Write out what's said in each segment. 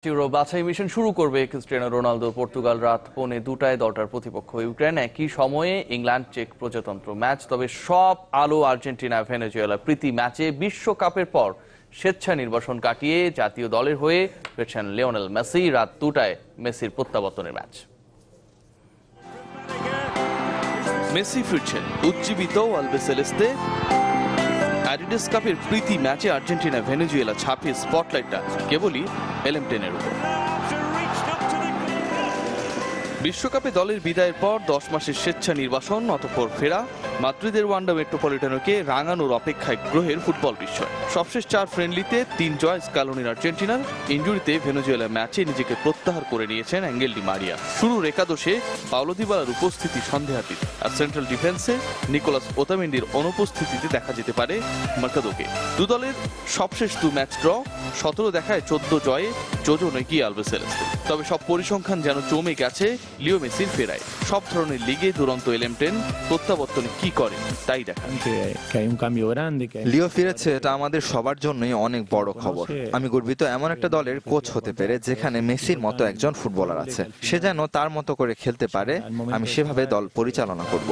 Euro বাছাই mission শুরু করবে ক্রিস্টিয়ানো রোনালদো। পর্তুগাল রাত 2:45 দলটার প্রতিপক্ষ ইউক্রেন। একই সময়ে ইংল্যান্ড চেক প্রজাতন্ত্র ম্যাচ। তবে সব আলো আর্জেন্টিনা ভেনেজুয়েলা প্রীতি ম্যাচে। বিশ্বকাপের পর স্বেচ্ছা নির্বাসন কাটিয়ে জাতীয় দলের হয়ে ফিরছেন লিওনেল মেসি। রাত 2টায় মেসির প্রত্যাবর্তনের ম্যাচ। মেসি ফিরছেন উজ্জীবিত আলবিসেলেস্তে। অ্যাডিডাস কাপের প্রীতি ম্যাচে আর্জেন্টিনা ভেনেজুয়েলা ছাপিয়ে স্পটলাইটটা কেবলই এলেমটেনের উপর। বিশ্বকাপে দলের বিদায়ের পর 10 মাসের স্বেচ্ছা নির্বাসন, অতঃপর ফেরা। মাদ্রিদের ওয়ান্ডা মেট্রোপলিটানোকে রাঙানোর অপেক্ষায় গ্রহের ফুটবল বিশ্ব। সবশেষ 4 ফ্রেন্ডলিতে 3 জয় স্কালোনির আর্জেন্টিনার। ইনজুরিতে ভেনেজুয়েলা ম্যাচে নিজেকে প্রত্যাহার করে নিয়েছেন অ্যাঙ্গেল ডি মারিয়া। শুরুর একাদশে পাওলো দিবালার উপস্থিতি সন্দেহাতীত। আর সেন্ট্রাল ডিফেন্সে নিকোলাস ওতামেন্ডির অনুপস্থিতিতে দেখা যেতে পারে মার্কাদোকে। দু দলের সবশেষ 2 ম্যাচ ড্র। 17 দেখায় 14 জয়ে যোজন এগিয়ে আলবিসেলেস্তে। তবে সব পরিসংখ্যান যেন জমে গেছে লিও মেসির ফেরায়। সব ধরনের লিগে দুরন্ত এলেমটেন প্রত্যাবর্তনে কি করে তাই দেখা। লিও ফিরেছে, এটা আমাদের সবার জন্যই অনেক বড় খবর। আমি গর্বিত এমন একটা দলের কোচ হতে পেরে যেখানে মেসির মতো একজন ফুটবলার আছে। সে যেন তার মতো করে খেলতে পারে, আমি সেভাবে দল পরিচালনা করব।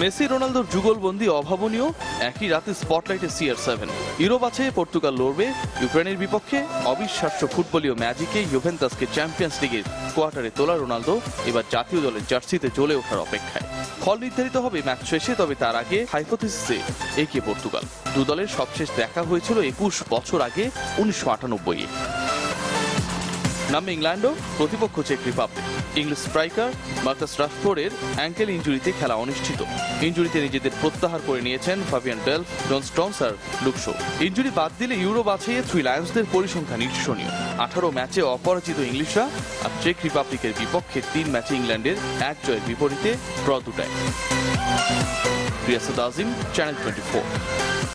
মেসি রোনালদোর যুগলবন্দি অভাবনীয়। একই রাতে স্পটলাইটে CR7। ইউরো বাছাইয়ে পর্তুগাল লড়বে ইউক্রেনের বিপক্ষে। অবিশ্বাস্য ফুটবলীয় ম্যাজিকে ইউভেন্টাসকে চ্যাম্পিয়ন্স লিগের কোয়ার্টারে তোলা রোনালদো এবার জাতীয় দলের জার্সিতে জ্বলে ওঠার অপেক্ষায়। ফল নির্ধারিত হবে ম্যাচ শেষে। তবে তার আগে হাইপোথিসিসে এগিয়ে পর্তুগাল। দু দলের সবশেষ দেখা হয়েছিল 21 বছর আগে 1998-এ। নামে ইংল্যান্ডও, প্রতিপক্ষ চেক রিপাবলিক। ইংলিশ স্ট্রাইকার মার্কাস রাশফোর্ডের অ্যাঙ্কেল ইনজুরিতে খেলা অনিশ্চিত। ইনজুরিতে নিজেদের প্রত্যাহার করে নিয়েছেন ফাবিয়ান ডেলফ, জন স্টোনস আর লুক শো। ইনজুরি বাদ দিলে ইউরো বাছাইয়ে 3 লায়ন্সদের পরিসংখ্যান ঈর্ষণীয়। 18 ম্যাচে অপরাজিত ইংলিশরা। আর চেক রিপাবলিকের বিপক্ষে 3 ম্যাচে ইংল্যান্ডের 1 জয়ের বিপরীতে ড্র 2টায়। রিয়াসাত আজিম, চ্যানেল 24।